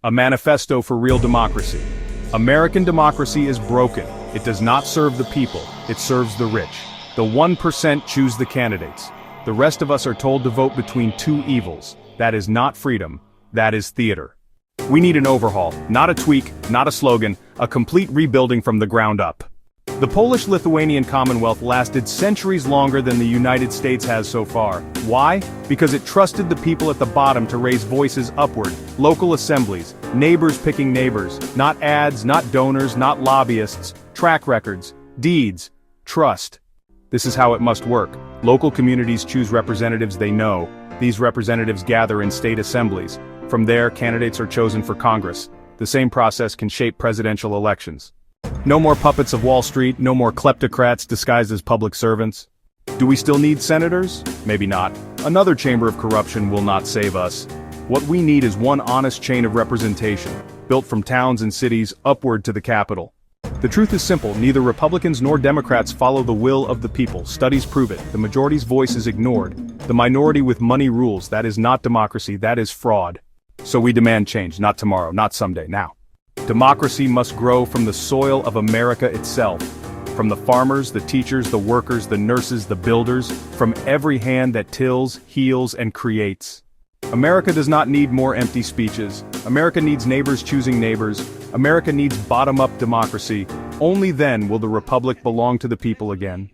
A manifesto for real democracy. American democracy is broken. It does not serve the people, it serves the rich. The 1% choose the candidates. The rest of us are told to vote between two evils. That is not freedom, that is theater. We need an overhaul, not a tweak, not a slogan, a complete rebuilding from the ground up. The Polish-Lithuanian Commonwealth lasted centuries longer than the United States has so far. Why? Because it trusted the people at the bottom to raise voices upward, local assemblies, neighbors picking neighbors, not ads, not donors, not lobbyists, track records, deeds, trust. This is how it must work. Local communities choose representatives they know. These representatives gather in state assemblies. From there, candidates are chosen for Congress. The same process can shape presidential elections. No more puppets of Wall Street, no more kleptocrats disguised as public servants. Do we still need senators? Maybe not. Another chamber of corruption will not save us. What we need is one honest chain of representation, built from towns and cities upward to the capital. The truth is simple, neither Republicans nor Democrats follow the will of the people. Studies prove it. The majority's voice is ignored. The minority with money rules. That is not democracy, that is fraud. So we demand change, not tomorrow, not someday, now. Democracy must grow from the soil of America itself. From the farmers, the teachers, the workers, the nurses, the builders, from every hand that tills, heals, and creates. America does not need more empty speeches. America needs neighbors choosing neighbors. America needs bottom-up democracy. Only then will the republic belong to the people again.